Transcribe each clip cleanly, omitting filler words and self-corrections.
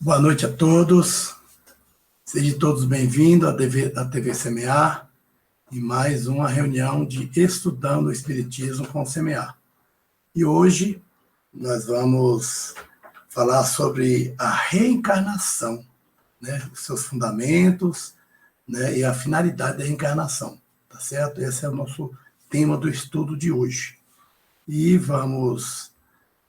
Boa noite a todos. Sejam todos bem-vindos à TV Semear e mais uma reunião de Estudando o Espiritismo com o Semear. E hoje nós vamos falar sobre a reencarnação, né? Os seus fundamentos, né? E a finalidade da reencarnação, tá certo? Esse é o nosso tema do estudo de hoje. E vamos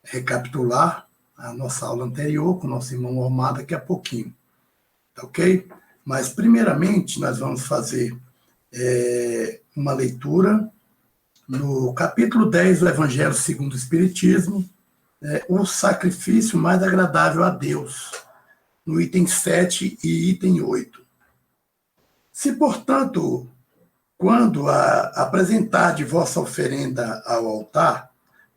recapitular a nossa aula anterior com o nosso irmão Omar daqui a pouquinho, tá ok? Mas, primeiramente, nós vamos fazer uma leitura no capítulo 10 do Evangelho segundo o Espiritismo, o sacrifício mais agradável a Deus, no item 7 e item 8. Se, portanto, quando apresentar de vossa oferenda ao altar,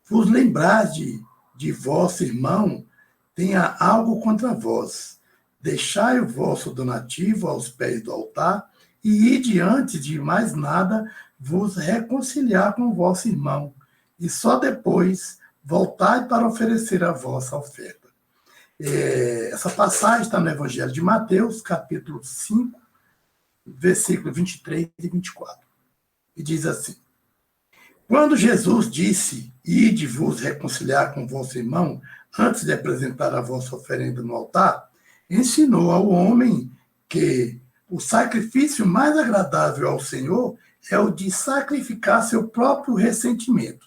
vos lembrardes de vosso irmão, tenha algo contra vós, deixai o vosso donativo aos pés do altar e ide antes de mais nada vos reconciliar com o vosso irmão, e só depois voltai para oferecer a vossa oferta. Essa passagem está no Evangelho de Mateus, capítulo 5, versículo 23 e 24. E diz assim: quando Jesus disse, ide vos reconciliar com vosso irmão, antes de apresentar a vossa oferenda no altar, ensinou ao homem que o sacrifício mais agradável ao Senhor é o de sacrificar seu próprio ressentimento.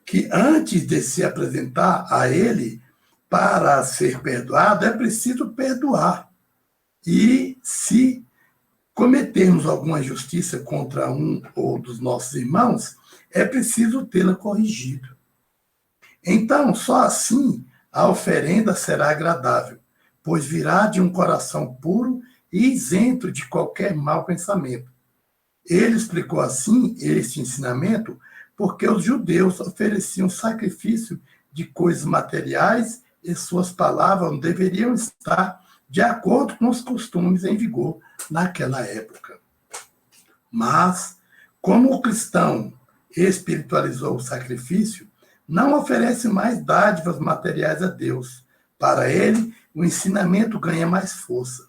Que antes de se apresentar a ele para ser perdoado, é preciso perdoar. E se cometermos alguma injustiça contra um ou dos nossos irmãos, é preciso tê-la corrigido. Então, só assim a oferenda será agradável, pois virá de um coração puro e isento de qualquer mau pensamento. Ele explicou assim este ensinamento porque os judeus ofereciam sacrifício de coisas materiais e suas palavras não deveriam estar de acordo com os costumes em vigor naquela época. Mas, como o cristão espiritualizou o sacrifício, não oferece mais dádivas materiais a Deus. Para ele, o ensinamento ganha mais força.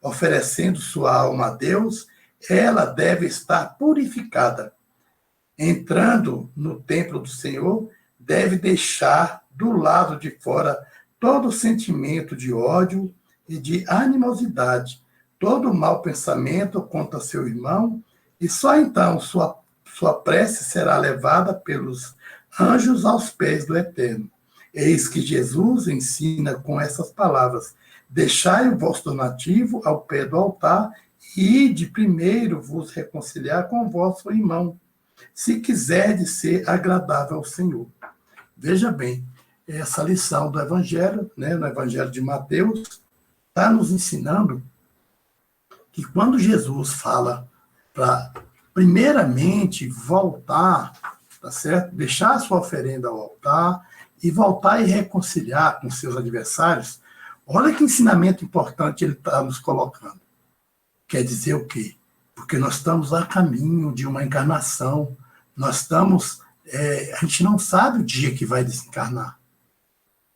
Oferecendo sua alma a Deus, ela deve estar purificada. Entrando no templo do Senhor, deve deixar do lado de fora todo sentimento de ódio e de animosidade, todo mau pensamento contra seu irmão, e só então sua prece será levada pelos anjos aos pés do Eterno. Eis que Jesus ensina com essas palavras: deixai o vosso donativo ao pé do altar e ide primeiro vos reconciliar com o vosso irmão, se quiserdes ser agradável ao Senhor. Veja bem, essa lição do Evangelho, né, no Evangelho de Mateus, está nos ensinando que quando Jesus fala para, primeiramente, voltar, tá certo? Deixar a sua oferenda ao altar e voltar e reconciliar com seus adversários, olha que ensinamento importante ele está nos colocando. Quer dizer o quê? Porque nós estamos a caminho de uma encarnação, nós estamos, a gente não sabe o dia que vai desencarnar.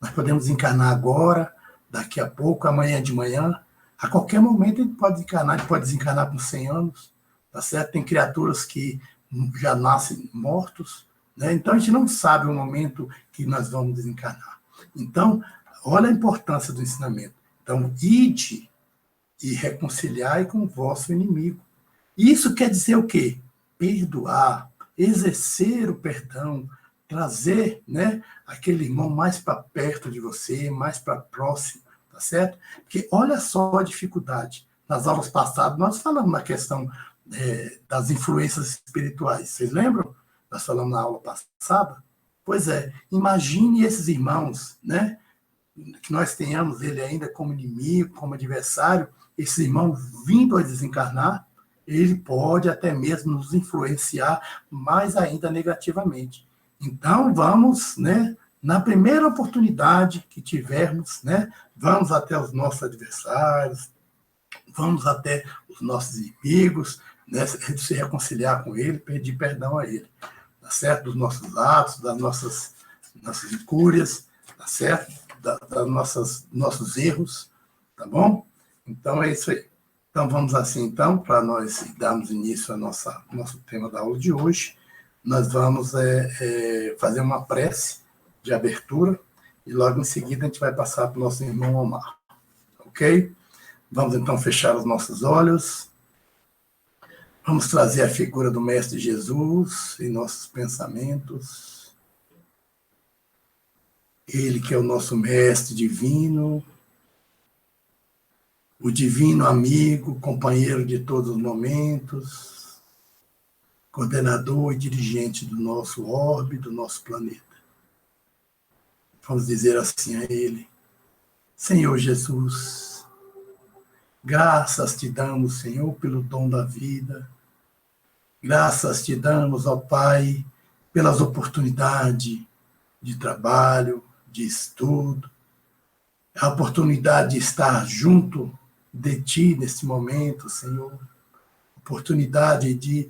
Nós podemos encarnar agora, daqui a pouco, amanhã de manhã, a qualquer momento ele pode desencarnar com 100 anos, tá certo? Tem criaturas que já nascem mortos, né? Então a gente não sabe o momento que nós vamos desencarnar. Então, olha a importância do ensinamento. Então, ide e reconciliai com o vosso inimigo. Isso quer dizer o quê? Perdoar, exercer o perdão, trazer, né, aquele irmão mais para perto de você, mais para próximo, tá certo? Porque olha só a dificuldade. Nas aulas passadas, nós falamos na questão das influências espirituais. Vocês lembram? Nós falamos na aula passada? Pois é, imagine esses irmãos, né, que nós tenhamos ele ainda como inimigo, como adversário, esse irmão vindo a desencarnar, ele pode até mesmo nos influenciar mais ainda negativamente. Então, vamos, né, na primeira oportunidade que tivermos, né, vamos até os nossos adversários, vamos até os nossos inimigos, né, se reconciliar com ele, pedir perdão a ele, tá certo? Dos nossos atos, das nossas incúrias, tá certo? nossos erros, tá bom? Então é isso aí. Então vamos assim, então, para nós darmos início ao nosso tema da aula de hoje, nós vamos fazer uma prece de abertura e logo em seguida a gente vai passar para o nosso irmão Omar, ok? Vamos então fechar os nossos olhos. Vamos trazer a figura do Mestre Jesus em nossos pensamentos. Ele que é o nosso Mestre divino, o divino amigo, companheiro de todos os momentos, coordenador e dirigente do nosso orbe, do nosso planeta. Vamos dizer assim a ele: Senhor Jesus, graças te damos, Senhor, pelo dom da vida. Graças te damos, ó Pai, pelas oportunidades de trabalho, de estudo, a oportunidade de estar junto de Ti nesse momento, Senhor, oportunidade de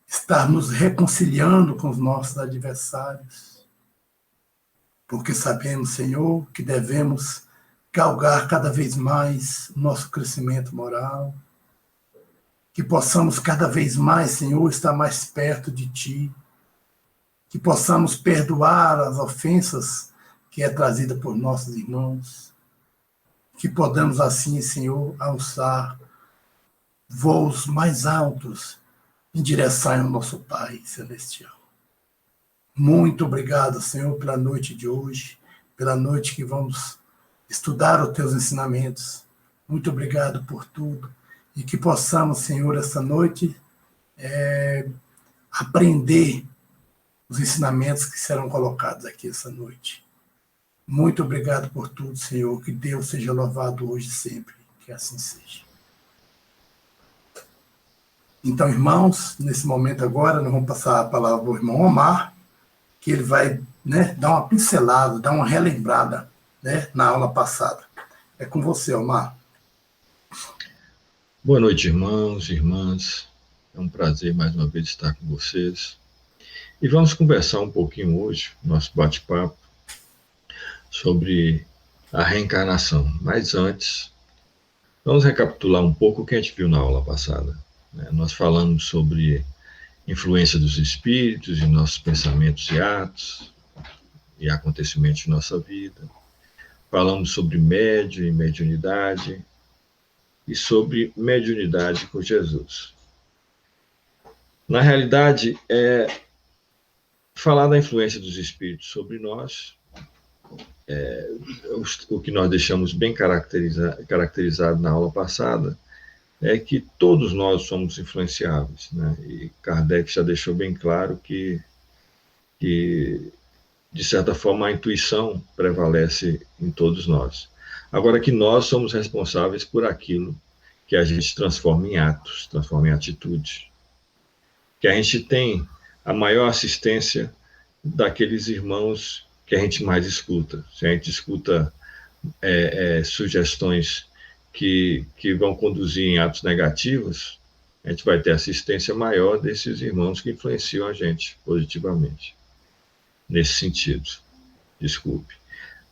estar nos reconciliando com os nossos adversários, porque sabemos, Senhor, que devemos galgar cada vez mais o nosso crescimento moral, que possamos cada vez mais, Senhor, estar mais perto de Ti, que possamos perdoar as ofensas que é trazida por nossos irmãos, que podamos assim, Senhor, alçar voos mais altos em direção ao nosso Pai Celestial. Muito obrigado, Senhor, pela noite de hoje, pela noite que vamos estudar os Teus ensinamentos. Muito obrigado por tudo. E que possamos, Senhor, essa noite aprender os ensinamentos que serão colocados aqui essa noite. Muito obrigado por tudo, Senhor. Que Deus seja louvado hoje e sempre. Que assim seja. Então, irmãos, nesse momento agora, nós vamos passar a palavra ao irmão Omar, que ele vai, dar uma pincelada, dar uma relembrada, na aula passada. É com você, Omar. Boa noite, irmãos e irmãs. É um prazer mais uma vez estar com vocês. E vamos conversar um pouquinho hoje, nosso bate-papo, sobre a reencarnação. Mas antes, vamos recapitular um pouco o que a gente viu na aula passada. Nós falamos sobre influência dos espíritos em nossos pensamentos e atos e acontecimentos de nossa vida. Falamos sobre médium e mediunidade e sobre mediunidade com Jesus. Na realidade, falar da influência dos espíritos sobre nós, o que nós deixamos bem caracterizado na aula passada, é que todos nós somos influenciáveis, E Kardec já deixou bem claro que, de certa forma, a intuição prevalece em todos nós. Agora que nós somos responsáveis por aquilo que a gente transforma em atos, transforma em atitude. Que a gente tem a maior assistência daqueles irmãos que a gente mais escuta. Se a gente escuta sugestões que vão conduzir em atos negativos, a gente vai ter assistência maior desses irmãos que influenciam a gente positivamente. Nesse sentido, desculpe.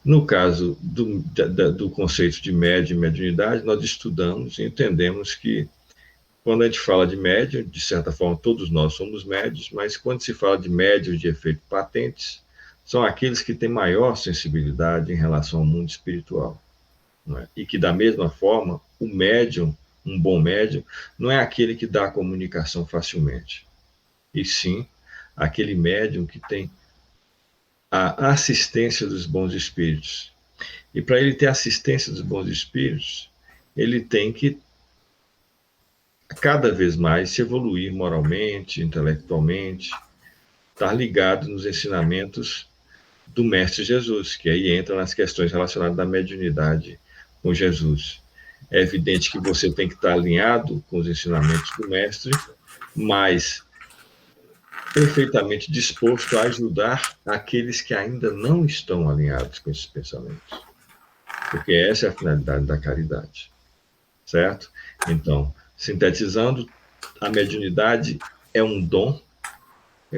No caso do conceito de médium e mediunidade, nós estudamos e entendemos que quando a gente fala de médium, de certa forma todos nós somos médios, mas quando se fala de médios de efeito patentes, são aqueles que têm maior sensibilidade em relação ao mundo espiritual. E que, da mesma forma, o médium, um bom médium, não é aquele que dá a comunicação facilmente, e sim aquele médium que tem a assistência dos bons espíritos. E para ele ter assistência dos bons espíritos, ele tem que cada vez mais se evoluir moralmente, intelectualmente, estar ligado nos ensinamentos do Mestre Jesus, que aí entra nas questões relacionadas à mediunidade com Jesus. É evidente que você tem que estar alinhado com os ensinamentos do Mestre, mas perfeitamente disposto a ajudar aqueles que ainda não estão alinhados com esses pensamentos. Porque essa é a finalidade da caridade. Certo? Então, sintetizando, a mediunidade é um dom,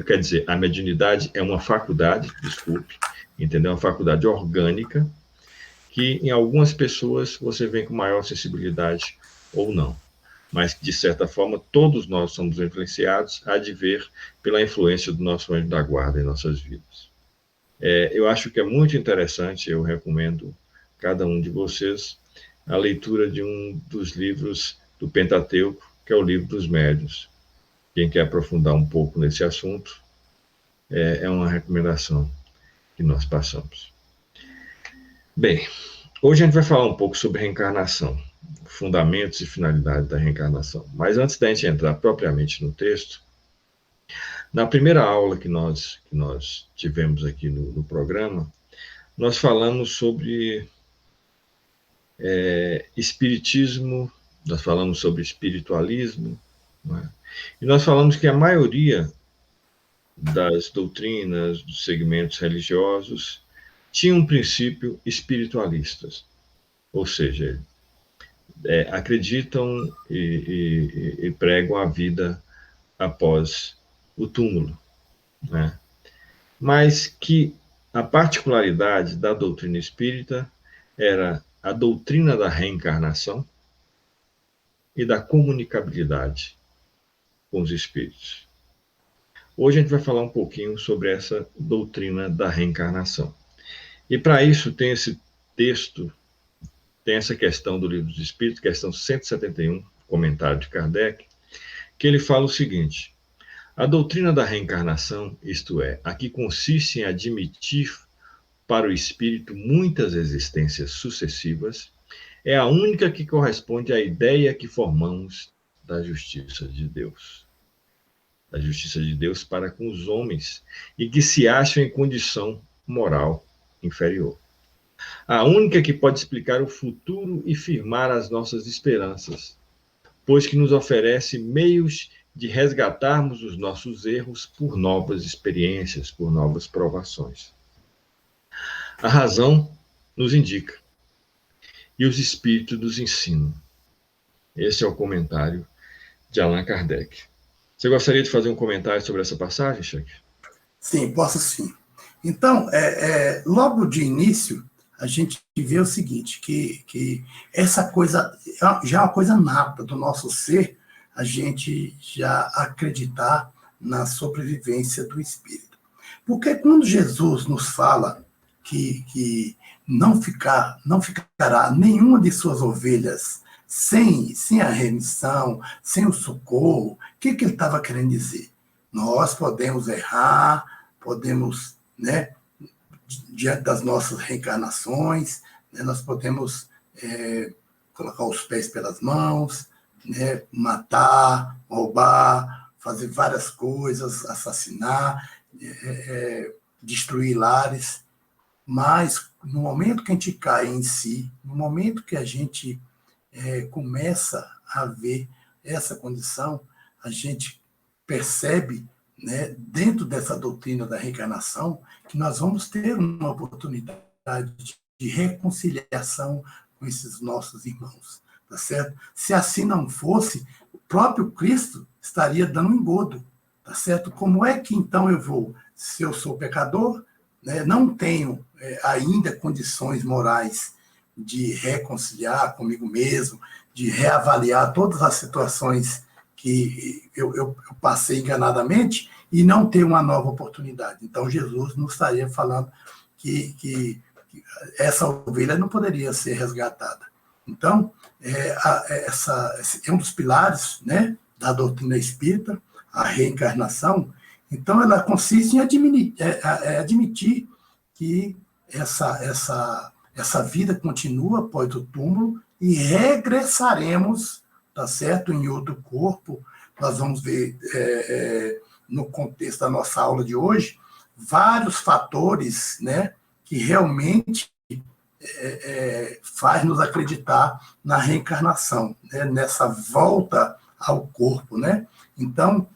quer dizer, a mediunidade é uma faculdade, desculpe, entendeu? Uma faculdade orgânica que em algumas pessoas você vem com maior sensibilidade ou não, mas que, de certa forma, todos nós somos influenciados a ver pela influência do nosso anjo da guarda em nossas vidas. Eu acho que é muito interessante, eu recomendo a cada um de vocês a leitura de um dos livros do Pentateuco, que é o Livro dos Médiuns. Quem quer aprofundar um pouco nesse assunto, é uma recomendação que nós passamos. Bem, hoje a gente vai falar um pouco sobre reencarnação, fundamentos e finalidade da reencarnação. Mas antes da gente entrar propriamente no texto, na primeira aula que nós tivemos aqui no programa, nós falamos sobre espiritismo, nós falamos sobre espiritualismo, né? E nós falamos que a maioria das doutrinas, dos segmentos religiosos, tinha um princípio espiritualistas, ou seja, acreditam e pregam a vida após o túmulo, né? Mas que a particularidade da doutrina espírita era a doutrina da reencarnação e da comunicabilidade com os espíritos. Hoje a gente vai falar um pouquinho sobre essa doutrina da reencarnação. E para isso tem esse texto, tem essa questão do Livro dos Espíritos, questão 171, comentário de Kardec, que ele fala o seguinte: a doutrina da reencarnação, isto é, a que consiste em admitir para o espírito muitas existências sucessivas, é a única que corresponde à ideia que formamos da justiça de Deus. Da justiça de Deus para com os homens e que se acham em condição moral inferior. A única que pode explicar o futuro e firmar as nossas esperanças, pois que nos oferece meios de resgatarmos os nossos erros por novas experiências, por novas provações. A razão nos indica e os espíritos nos ensinam. Esse é o comentário de Allan Kardec. Você gostaria de fazer um comentário sobre essa passagem, Chuck? Sim, posso sim. Então, logo de início, a gente vê o seguinte, que essa coisa já é uma coisa nata do nosso ser, a gente já acreditar na sobrevivência do espírito. Porque quando Jesus nos fala que não ficará nenhuma de suas ovelhas sem a remissão, sem o socorro, o que ele estava querendo dizer? Nós podemos errar, podemos, né, diante das nossas reencarnações, né, nós podemos colocar os pés pelas mãos, né, matar, roubar, fazer várias coisas, assassinar, destruir lares, mas no momento que a gente cai em si, no momento que a gente começa a ver essa condição, a gente percebe, né, dentro dessa doutrina da reencarnação, que nós vamos ter uma oportunidade de reconciliação com esses nossos irmãos, tá certo? Se assim não fosse, o próprio Cristo estaria dando um engodo, tá certo? Como é que então eu vou, se eu sou pecador, né, não tenho ainda condições morais de reconciliar comigo mesmo, de reavaliar todas as situações que eu passei enganadamente e não ter uma nova oportunidade. Então, Jesus não estaria falando que essa ovelha não poderia ser resgatada. Então, esse é um dos pilares, né, da doutrina espírita, a reencarnação. Então, ela consiste em admitir que essa vida continua após o túmulo e regressaremos, tá certo, em outro corpo. Nós vamos ver, no contexto da nossa aula de hoje, vários fatores, né, que realmente faz nos acreditar na reencarnação, né, nessa volta ao corpo, né? Então,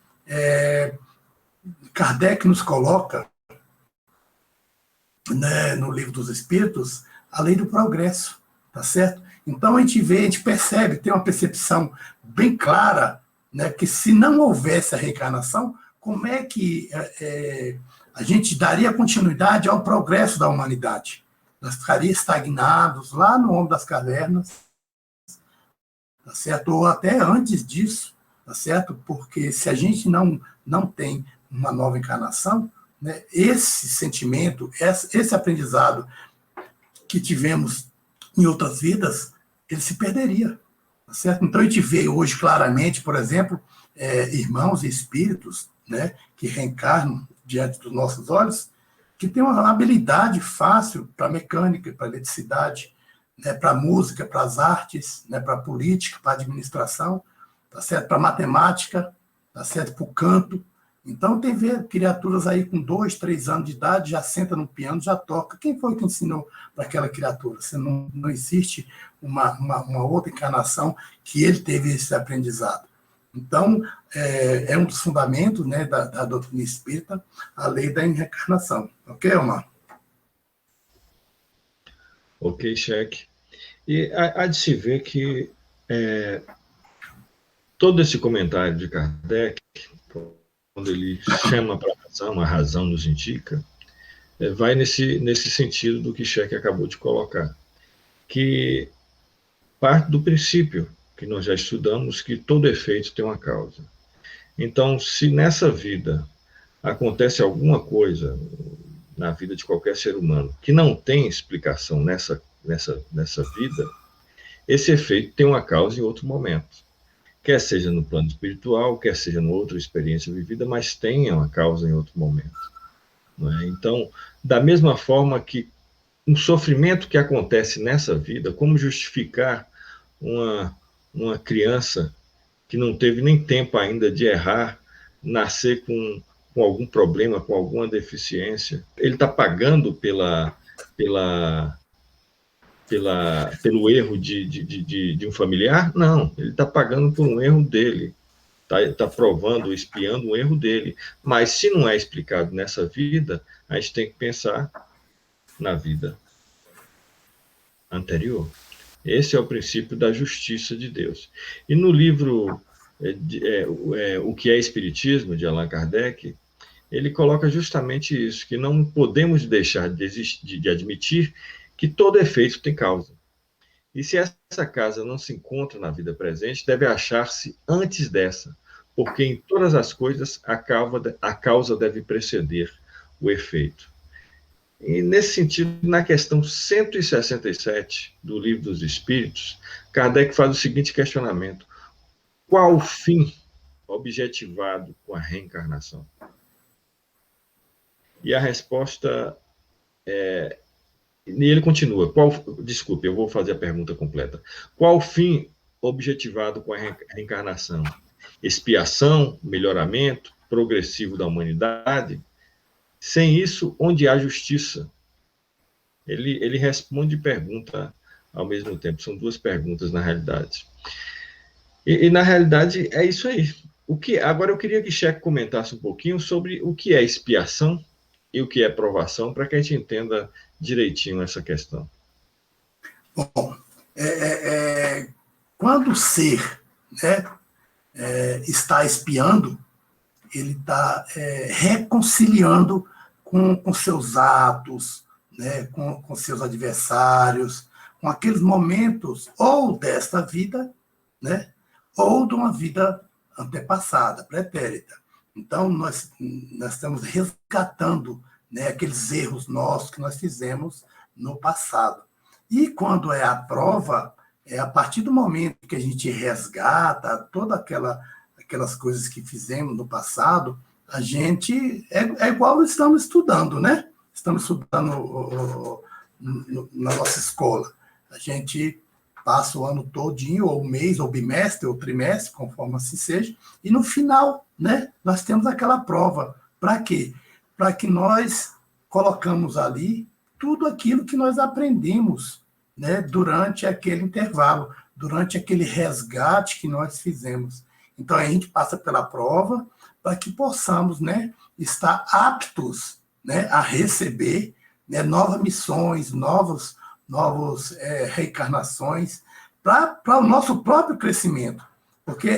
Kardec nos coloca, né, no Livro dos Espíritos, a lei do progresso, tá certo? Então a gente percebe, tem uma percepção bem clara, né, que se não houvesse a reencarnação, como é que a gente daria continuidade ao progresso da humanidade? nós ficaríamos estagnados lá no ombro das cavernas, tá certo? Ou até antes disso, tá certo? Porque se a gente não tem uma nova encarnação, né, esse sentimento, esse aprendizado que tivemos em outras vidas, ele se perderia, tá certo? Então a gente vê hoje claramente, por exemplo, irmãos e espíritos, né, que reencarnam diante dos nossos olhos, que têm uma habilidade fácil para mecânica, para eletricidade, né, para música, para as artes, né, para política, para administração, tá certo? Para matemática, tá certo? Para o canto. Então, tem criaturas aí com 2, 3 anos de idade, já senta no piano, já toca. Quem foi que ensinou para aquela criatura? Você não existe uma outra encarnação que ele teve esse aprendizado. Então, é um dos fundamentos, né, da doutrina espírita, a lei da reencarnação. Ok, Omar? Ok, cheque. E há de se ver que todo esse comentário de Kardec, quando ele chama para a razão nos indica, vai nesse sentido do que Cheque acabou de colocar, que parte do princípio que nós já estudamos, que todo efeito tem uma causa. Então, se nessa vida acontece alguma coisa na vida de qualquer ser humano que não tem explicação nessa vida, esse efeito tem uma causa em outro momento. Quer seja no plano espiritual, quer seja em outra experiência vivida, mas tenha uma causa em outro momento. Não é? Então, da mesma forma que um sofrimento que acontece nessa vida, como justificar uma criança que não teve nem tempo ainda de errar, nascer com algum problema, com alguma deficiência? Ele está pagando pelo erro de um familiar? Não, ele está pagando por um erro dele. Está provando, espiando um erro dele. Mas se não é explicado nessa vida, a gente tem que pensar na vida anterior. Esse é o princípio da justiça de Deus. E no livro O que é Espiritismo, de Allan Kardec, ele coloca justamente isso, que não podemos deixar de admitir que todo efeito tem causa. E se essa causa não se encontra na vida presente, deve achar-se antes dessa, porque em todas as coisas a causa deve preceder o efeito. E nesse sentido, na questão 167 do Livro dos Espíritos, Kardec faz o seguinte questionamento: qual o fim objetivado com a reencarnação? E a resposta e ele continua. Desculpe, eu vou fazer a pergunta completa. Qual o fim objetivado com a reencarnação? Expiação, melhoramento progressivo da humanidade? Sem isso, onde há justiça? Ele responde e pergunta ao mesmo tempo. São duas perguntas, na realidade. E na realidade, é isso aí. Agora, eu queria que Cheque comentasse um pouquinho sobre o que é expiação e o que é provação, para que a gente entenda direitinho essa questão. Bom, quando o ser, né, está expiando, ele está reconciliando com seus atos, né, com seus adversários, com aqueles momentos ou desta vida, né, ou de uma vida antepassada, pretérita. Então, nós estamos resgatando, né, aqueles erros nossos que nós fizemos no passado. E quando é a prova, a partir do momento que a gente resgata todas aquelas coisas que fizemos no passado, a gente é igual estamos estudando, né? Estamos estudando na nossa escola. A gente passa o ano todinho, ou mês, ou bimestre, ou trimestre, conforme assim seja, e no final, né, nós temos aquela prova. Para quê? Para que nós colocamos ali tudo aquilo que nós aprendemos, né, durante aquele intervalo, durante aquele resgate que nós fizemos. Então, a gente passa pela prova para que possamos, né, estar aptos, né, a receber, né, novas missões, novas reencarnações, para o nosso próprio crescimento. Porque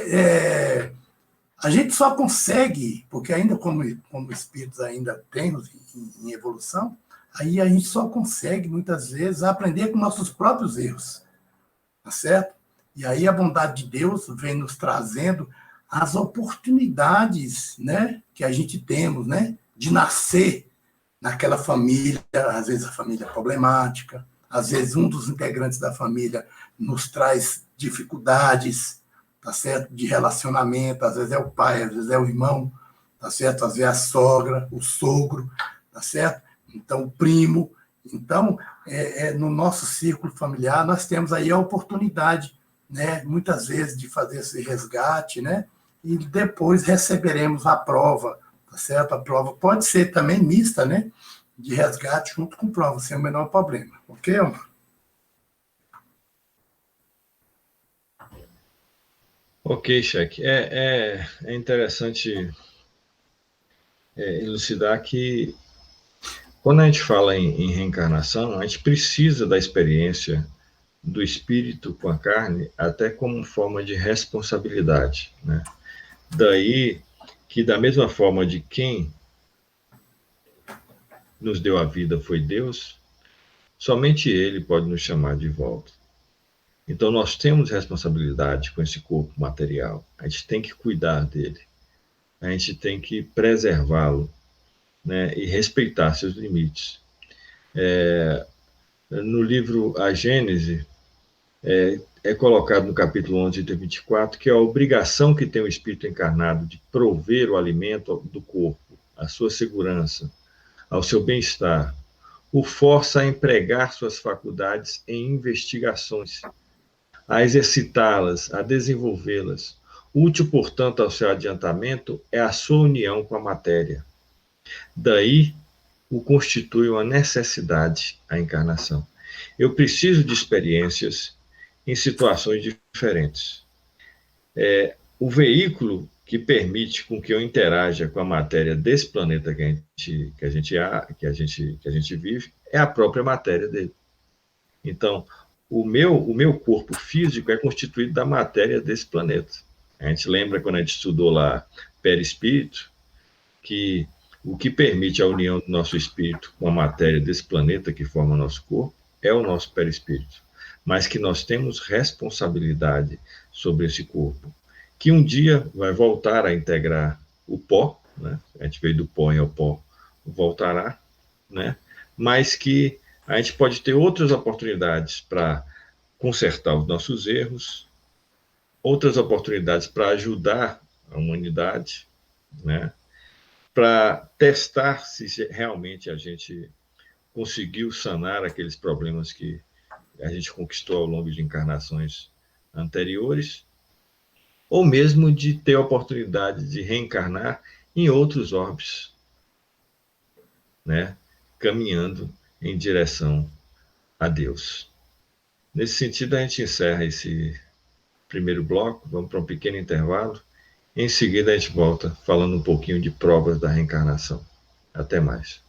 a gente só consegue, porque ainda como espíritos ainda temos em evolução, Aí a gente só consegue, muitas vezes, aprender com nossos próprios erros, tá certo? E aí a bondade de Deus vem nos trazendo as oportunidades, né, que a gente temos, né, de nascer naquela família, às vezes a família é problemática, às vezes um dos integrantes da família nos traz dificuldades, tá certo? De relacionamento, às vezes é o pai, às vezes é o irmão, tá certo? Às vezes é a sogra, o sogro, tá certo? Então, o primo. Então, no nosso círculo familiar, nós temos aí a oportunidade, né, muitas vezes, de fazer esse resgate, né? E depois receberemos a prova, tá certo? A prova pode ser também mista, né? De resgate junto com prova, sem o menor problema. Ok, Omar? Ok, Cheque. É interessante elucidar que quando a gente fala em reencarnação, a gente precisa da experiência do espírito com a carne até como forma de responsabilidade, né? Daí que, da mesma forma de quem nos deu a vida foi Deus, somente Ele pode nos chamar de volta. Então, nós temos responsabilidade com esse corpo material. A gente tem que cuidar dele. A gente tem que preservá-lo, né, e respeitar seus limites. No livro A Gênese, é colocado no capítulo 11, item 24, que é a obrigação que tem o espírito encarnado de prover o alimento do corpo, a sua segurança, ao seu bem-estar, o força a empregar suas faculdades em investigações, a exercitá-las, a desenvolvê-las. Útil, portanto, ao seu adiantamento é a sua união com a matéria. Daí o constitui uma necessidade a encarnação. Eu preciso de experiências em situações diferentes. O veículo que permite com que eu interaja com a matéria desse planeta que a gente vive é a própria matéria dele. Então, o meu corpo físico é constituído da matéria desse planeta. A gente lembra quando a gente estudou lá perispírito, que o que permite a união do nosso espírito com a matéria desse planeta que forma o nosso corpo é o nosso perispírito, mas que nós temos responsabilidade sobre esse corpo, que um dia vai voltar a integrar o pó, né? A gente veio do pó e ao pó voltará, né? Mas que a gente pode ter outras oportunidades para consertar os nossos erros, outras oportunidades para ajudar a humanidade, né? Para testar se realmente a gente conseguiu sanar aqueles problemas que a gente conquistou ao longo de encarnações anteriores, ou mesmo de ter a oportunidade de reencarnar em outros orbes, né? Caminhando em direção a Deus. Nesse sentido, a gente encerra esse primeiro bloco, vamos para um pequeno intervalo. Em seguida, a gente volta falando um pouquinho de provas da reencarnação. Até mais.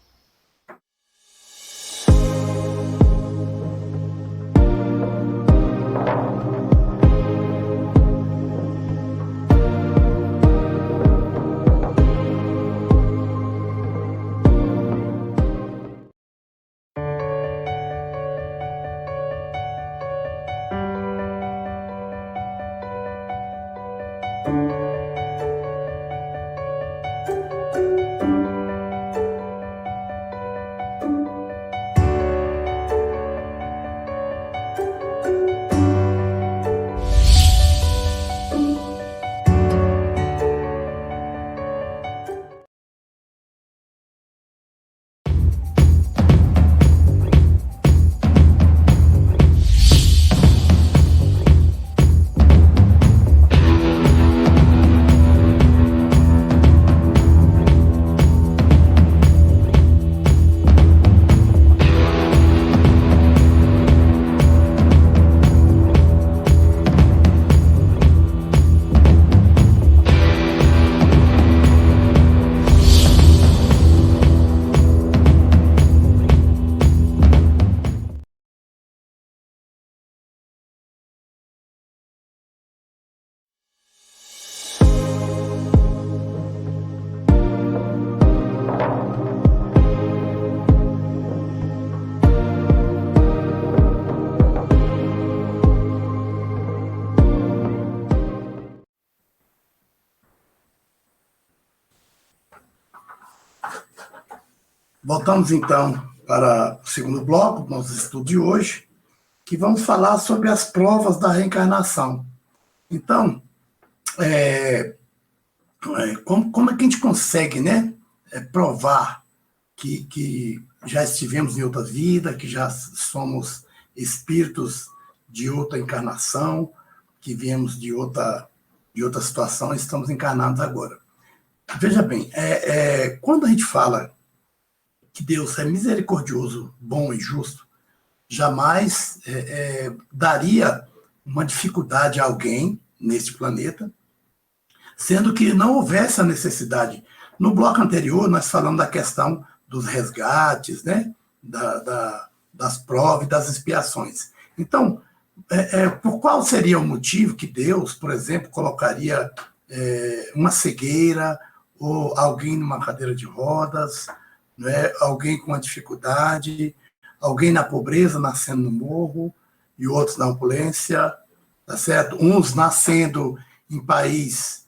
Voltamos, então, para o segundo bloco do nosso estudo de hoje, que vamos falar sobre as provas da reencarnação. Então, como é que a gente consegue, né, provar que já estivemos em outra vida, que já somos espíritos de outra encarnação, que viemos de outra situação e estamos encarnados agora? Veja bem, quando a gente fala que Deus é misericordioso, bom e justo, jamais daria uma dificuldade a alguém neste planeta, sendo que não houvesse a necessidade. No bloco anterior, nós falamos da questão dos resgates, né? Das provas e das expiações. Então, por qual seria o motivo que Deus, por exemplo, colocaria uma cegueira ou alguém numa cadeira de rodas, né? Alguém com uma dificuldade, alguém na pobreza nascendo no morro e outros na opulência, tá certo? Uns nascendo em países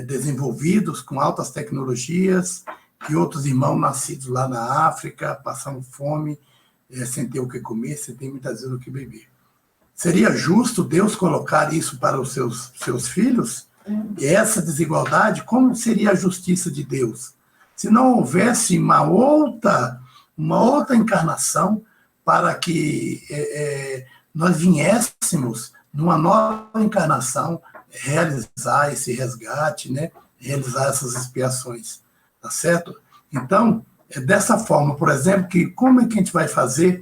desenvolvidos com altas tecnologias e outros irmãos nascidos lá na África, passando fome, sem ter o que comer, sem ter muitas vezes o que beber. Seria justo Deus colocar isso para os seus filhos? E essa desigualdade, como seria a justiça de Deus? Se não houvesse uma outra encarnação para que nós viéssemos numa nova encarnação realizar esse resgate, né? Realizar essas expiações, tá certo? Então, dessa forma, por exemplo, como é que a gente vai fazer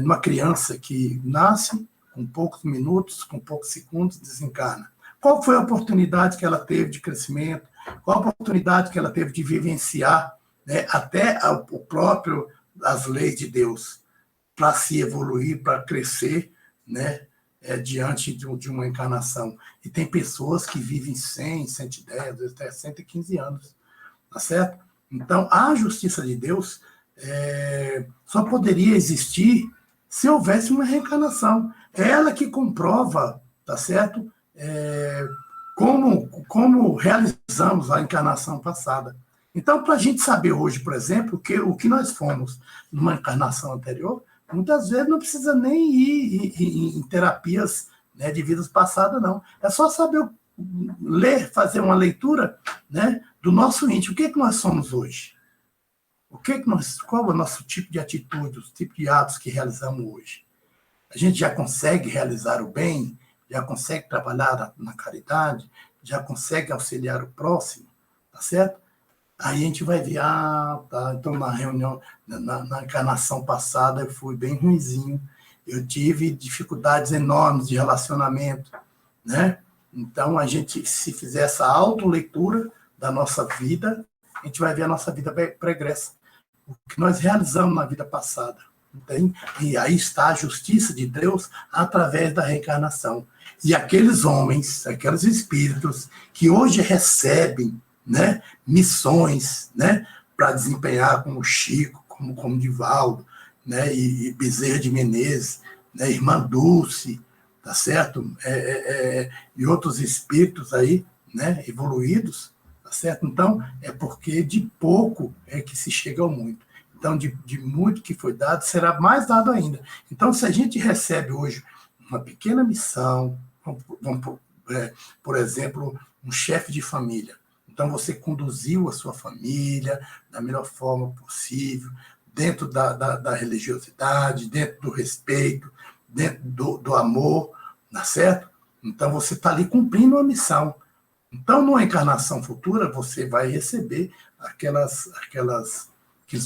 numa criança que nasce com poucos minutos, com poucos segundos, desencarna? Qual foi a oportunidade que ela teve de crescimento? Qual a oportunidade que ela teve de vivenciar, né, até o próprio as leis de Deus para se evoluir, para crescer, né, diante de uma encarnação? E tem pessoas que vivem 100, 110, às vezes até 115 anos, tá certo? Então, a justiça de Deus só poderia existir se houvesse uma reencarnação. É ela que comprova, tá certo? Como realizamos a encarnação passada. Então, para a gente saber hoje, por exemplo, o que nós fomos numa encarnação anterior, muitas vezes não precisa nem ir em terapias, né, de vidas passadas, não. É só saber ler, fazer uma leitura, né, do nosso íntimo. O que nós somos hoje? Qual é o nosso tipo de atitude, o tipo de atos que realizamos hoje? A gente já consegue realizar o bem? Já consegue trabalhar na caridade? Já consegue auxiliar o próximo? Tá certo? Aí a gente vai ver, tá, então na reunião, na encarnação passada eu fui bem ruinzinho, eu tive dificuldades enormes de relacionamento, né? Então a gente, se fizer essa autoleitura da nossa vida, a gente vai ver a nossa vida pregressa, o que nós realizamos na vida passada. Entende? E aí está a justiça de Deus através da reencarnação. E aqueles homens, aqueles espíritos que hoje recebem, né, missões, né, para desempenhar, como Chico, como Divaldo, né, e Bezerra de Menezes, né, Irmã Dulce, tá certo? E outros espíritos aí, né, evoluídos, tá certo? Então, é porque de pouco é que se chega ao muito. Então, de muito que foi dado, será mais dado ainda. Então, se a gente recebe hoje uma pequena missão, por exemplo, um chefe de família, então você conduziu a sua família da melhor forma possível, dentro da religiosidade, dentro do respeito, dentro do amor, tá certo? Então você está ali cumprindo uma missão. Então, numa encarnação futura, você vai receber aqueles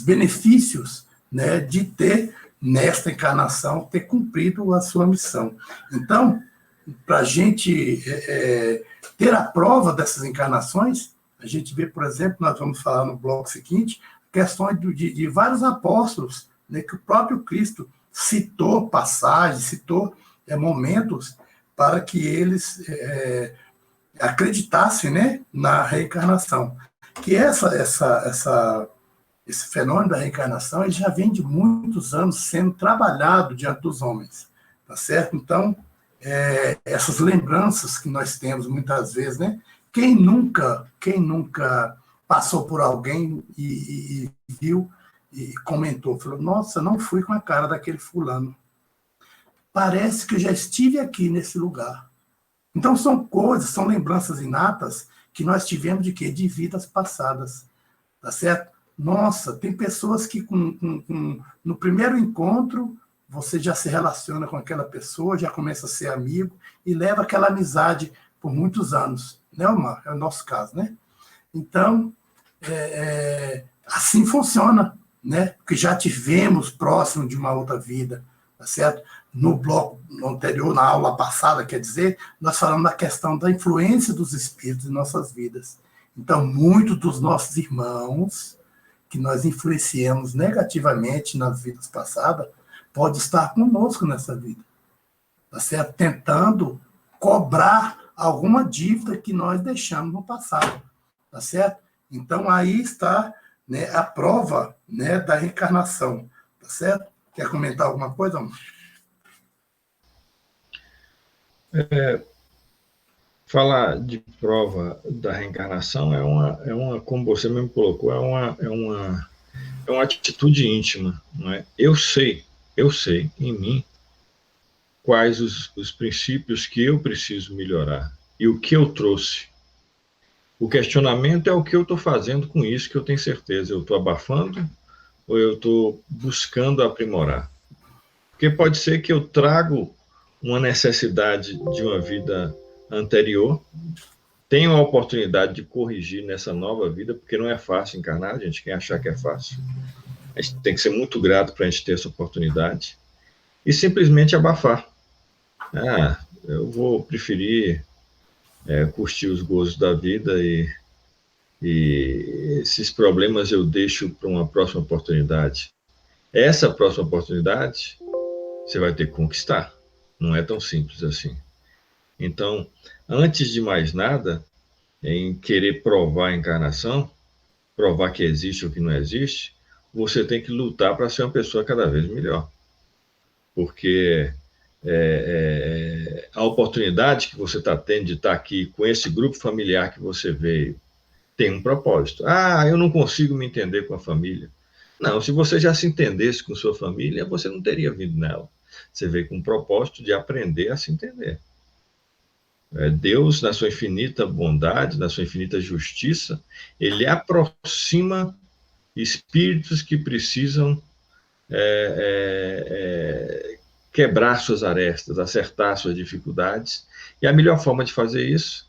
benefícios, né, de ter, nesta encarnação, ter cumprido a sua missão. Então, para a gente ter a prova dessas encarnações, a gente vê, por exemplo, nós vamos falar no bloco seguinte, questões de vários apóstolos, né, que o próprio Cristo citou passagens, citou momentos para que eles acreditassem, né, na reencarnação. Que esse fenômeno da reencarnação ele já vem de muitos anos sendo trabalhado diante dos homens, tá certo? Então, essas lembranças que nós temos muitas vezes, né? Quem nunca passou por alguém e viu e comentou, falou, nossa, não fui com a cara daquele fulano. Parece que eu já estive aqui nesse lugar. Então, são coisas, são lembranças inatas que nós tivemos de quê? De vidas passadas, tá certo? Nossa, tem pessoas que no primeiro encontro você já se relaciona com aquela pessoa, já começa a ser amigo e leva aquela amizade por muitos anos, né, Omar? É o nosso caso, né? Então, assim funciona, né? Porque já tivemos próximo de uma outra vida, tá certo? No bloco anterior, na aula passada, quer dizer, nós falamos da questão da influência dos espíritos em nossas vidas. Então, muitos dos nossos irmãos que nós influenciamos negativamente nas vidas passadas pode estar conosco nessa vida, tá certo? Tentando cobrar alguma dívida que nós deixamos no passado, tá certo? Então, aí está, né, a prova, né, da reencarnação, tá certo? Quer comentar alguma coisa, amor? Falar de prova da reencarnação é uma, como você mesmo colocou, é uma atitude íntima, não é? Eu sei em mim quais os princípios que eu preciso melhorar e o que eu trouxe. O questionamento é o que eu estou fazendo com isso, que eu tenho certeza. Eu estou abafando ou eu estou buscando aprimorar? Porque pode ser que eu trago uma necessidade de uma vida anterior, tenho a oportunidade de corrigir nessa nova vida, porque não é fácil encarnar, a gente quer achar que é fácil. A gente tem que ser muito grato para a gente ter essa oportunidade e simplesmente abafar. Eu vou preferir curtir os gozos da vida e esses problemas eu deixo para uma próxima oportunidade. Essa próxima oportunidade você vai ter que conquistar. Não é tão simples assim. Então, antes de mais nada, em querer provar a encarnação, provar que existe ou que não existe, você tem que lutar para ser uma pessoa cada vez melhor. Porque a oportunidade que você está tendo de estar aqui com esse grupo familiar que você veio tem um propósito. Eu não consigo me entender com a família. Não, se você já se entendesse com sua família, você não teria vindo nela. Você veio com o propósito de aprender a se entender. Deus, na sua infinita bondade, na sua infinita justiça, ele aproxima espíritos que precisam quebrar suas arestas, acertar suas dificuldades. E a melhor forma de fazer isso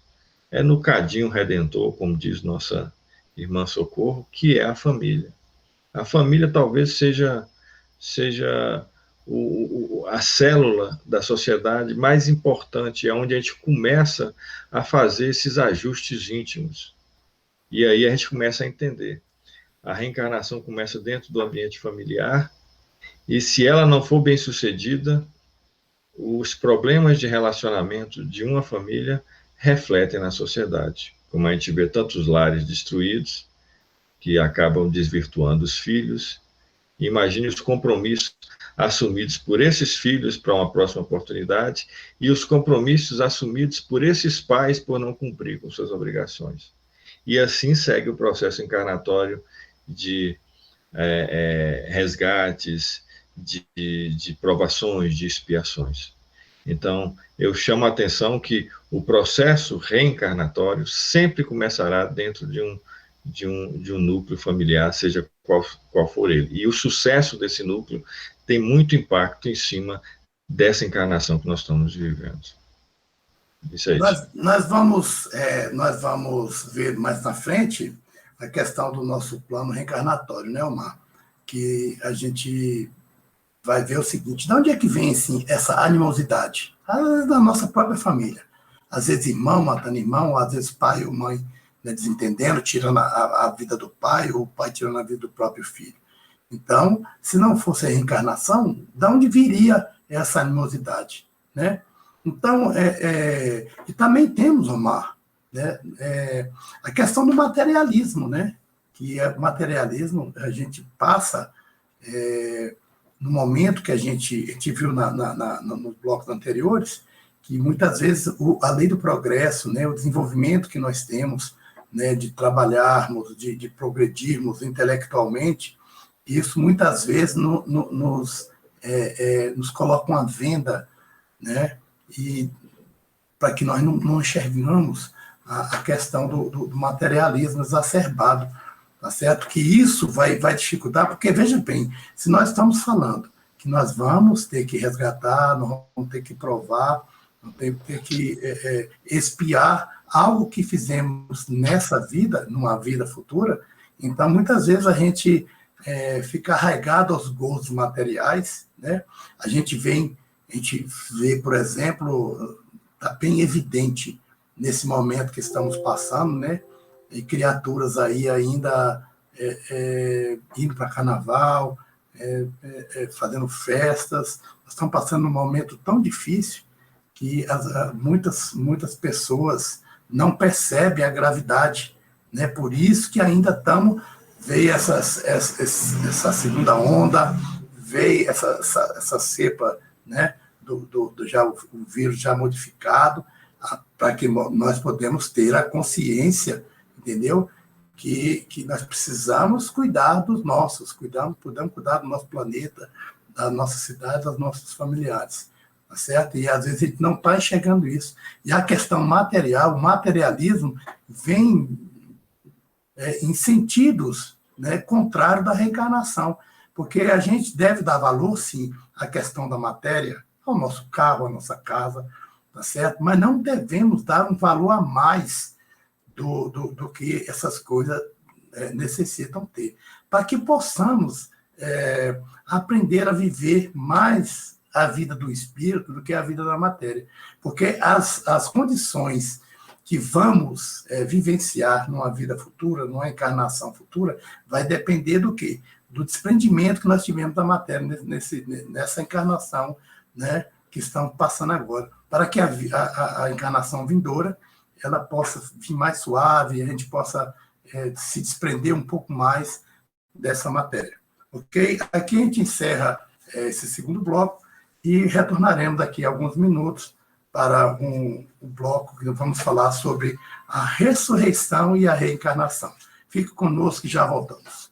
é no cadinho redentor, como diz nossa irmã Socorro, que é a família. A família talvez seja a célula da sociedade mais importante, é onde a gente começa a fazer esses ajustes íntimos. E aí a gente começa a entender. A reencarnação começa dentro do ambiente familiar, e se ela não for bem sucedida, os problemas de relacionamento de uma família refletem na sociedade. Como a gente vê tantos lares destruídos, que acabam desvirtuando os filhos. Imagine os compromissos assumidos por esses filhos para uma próxima oportunidade e os compromissos assumidos por esses pais por não cumprir com suas obrigações. E assim segue o processo encarnatório de resgates, de provações, de expiações. Então, eu chamo a atenção que o processo reencarnatório sempre começará dentro de um núcleo familiar, seja qual for ele. E o sucesso desse núcleo tem muito impacto em cima dessa encarnação que nós estamos vivendo. Isso aí. Nós vamos ver mais na frente a questão do nosso plano reencarnatório, né, Omar? Que a gente vai ver o seguinte, de onde é que vem assim, essa animosidade? Às vezes da nossa própria família. Às vezes irmão matando irmão, às vezes pai ou mãe, né, desentendendo, tirando a vida do pai, ou o pai tirando a vida do próprio filho. Então, se não fosse a reencarnação, de onde viria essa animosidade? Né? Então, e também temos, Omar, né, a questão do materialismo, né? Que o materialismo, a gente passa... no momento que a gente viu nos blocos anteriores, que muitas vezes a lei do progresso, né, o desenvolvimento que nós temos, né, de trabalharmos, de progredirmos intelectualmente, isso muitas vezes nos coloca uma venda, né, e para que nós não enxergamos a questão do materialismo exacerbado, tá certo? Que isso vai dificultar, porque, veja bem, se nós estamos falando que nós vamos ter que resgatar, nós vamos ter que provar, vamos ter que expiar algo que fizemos nessa vida, numa vida futura, então, muitas vezes, a gente fica arraigado aos gozos materiais, né? A gente vê, por exemplo, está bem evidente nesse momento que estamos passando, né? E criaturas aí ainda indo para carnaval, fazendo festas. Nós estamos passando um momento tão difícil que muitas pessoas não percebem a gravidade, né? Por isso que ainda veio essa segunda onda, veio essa cepa, né? O vírus já modificado, para que nós podemos ter a consciência, entendeu? Que nós precisamos cuidar dos nossos, podemos cuidar do nosso planeta, da nossa cidade, dos nossos familiares, tá certo? E às vezes a gente não está enxergando isso. E a questão material, o materialismo vem em sentidos, né, contrários da reencarnação, porque a gente deve dar valor, sim, à questão da matéria, ao nosso carro, à nossa casa, tá certo? Mas não devemos dar um valor a mais do que essas coisas necessitam ter, para que possamos aprender a viver mais a vida do espírito do que a vida da matéria, porque as condições que vamos vivenciar numa vida futura, numa encarnação futura, vai depender do quê? Do desprendimento que nós tivemos da matéria nessa encarnação, né, que estamos passando agora, para que a encarnação vindoura ela possa vir mais suave, a gente possa se desprender um pouco mais dessa matéria. Ok? Aqui a gente encerra esse segundo bloco e retornaremos daqui a alguns minutos para um bloco que vamos falar sobre a ressurreição e a reencarnação. Fique conosco que já voltamos.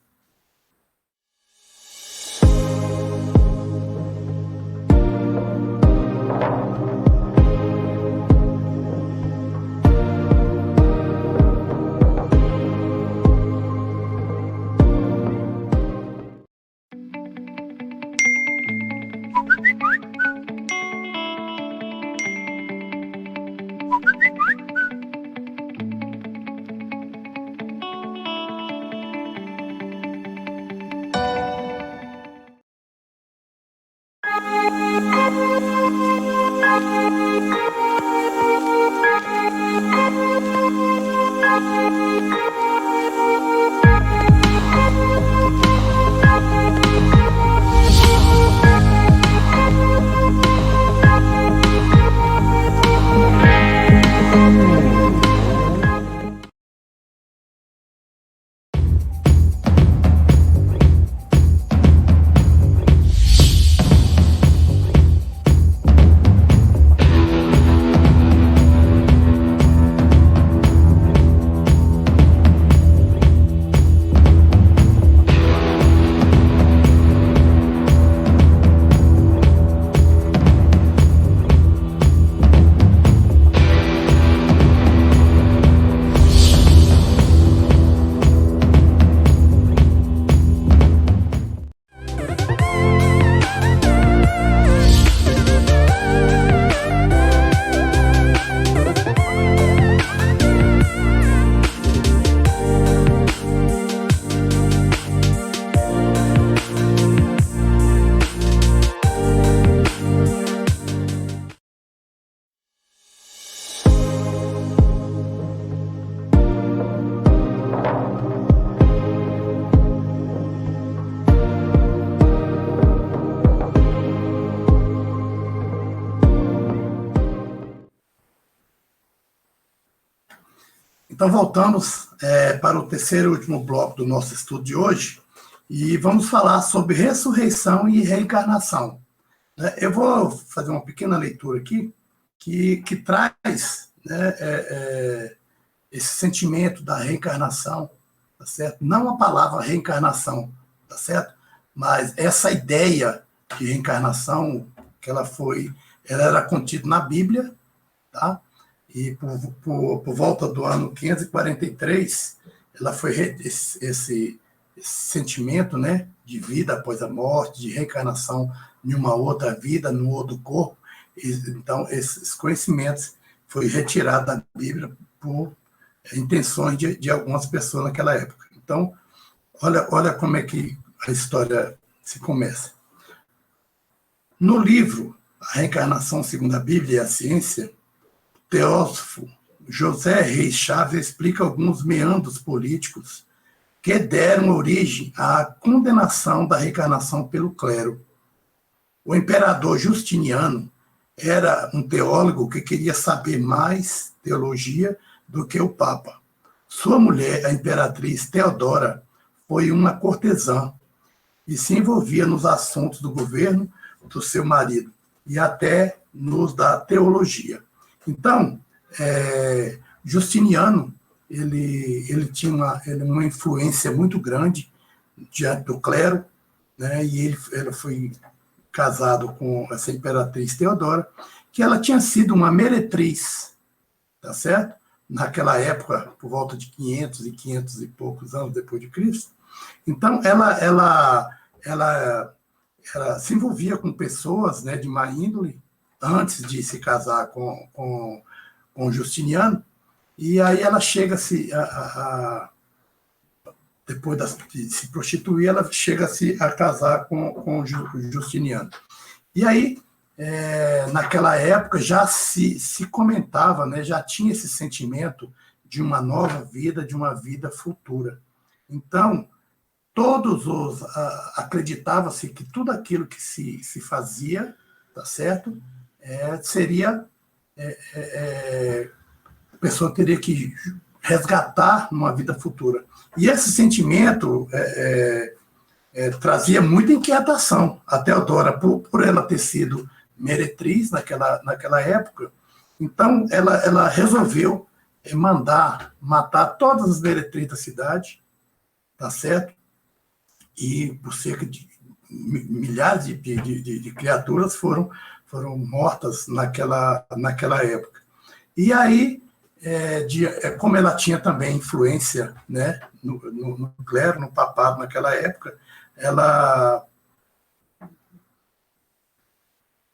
Então, voltamos para o terceiro e último bloco do nosso estudo de hoje e vamos falar sobre ressurreição e reencarnação. Eu vou fazer uma pequena leitura aqui que traz, né, esse sentimento da reencarnação, tá certo? Não a palavra reencarnação, tá certo? Mas essa ideia de reencarnação, que ela era contida na Bíblia, tá? E por volta do ano 543, ela foi esse sentimento, né, de vida após a morte, de reencarnação em uma outra vida, num outro corpo. Então, esses conhecimentos foi retirado da Bíblia por intenções de algumas pessoas naquela época. Então, olha como é que a história se começa. No livro A Reencarnação segundo a Bíblia e a Ciência, o teósofo José Reis Chaves explica alguns meandros políticos que deram origem à condenação da reencarnação pelo clero. O imperador Justiniano era um teólogo que queria saber mais teologia do que o Papa. Sua mulher, a imperatriz Teodora, foi uma cortesã e se envolvia nos assuntos do governo do seu marido e até nos da teologia. Então, Justiniano, ele tinha uma influência muito grande diante do clero, né? E ele foi casado com essa imperatriz Teodora, que ela tinha sido uma meretriz, tá certo? Naquela época, por volta de 500 e poucos anos depois de Cristo. Então, ela se envolvia com pessoas, né, de má índole antes de se casar com Justiniano, e aí ela chega depois de se prostituir, ela chega-se a casar com Justiniano. E aí, naquela época, já se comentava, né, já tinha esse sentimento de uma nova vida, de uma vida futura. Então, acreditava-se que tudo aquilo que se fazia, tá certo, seria... a pessoa teria que resgatar numa vida futura. E esse sentimento trazia muita inquietação a Teodora, por ela ter sido meretriz naquela época. Então, ela resolveu mandar matar todas as meretrizes da cidade, tá certo? E por cerca de milhares de criaturas foram mortas naquela época. E aí, como ela tinha também influência, né, no clero, no papado naquela época, ela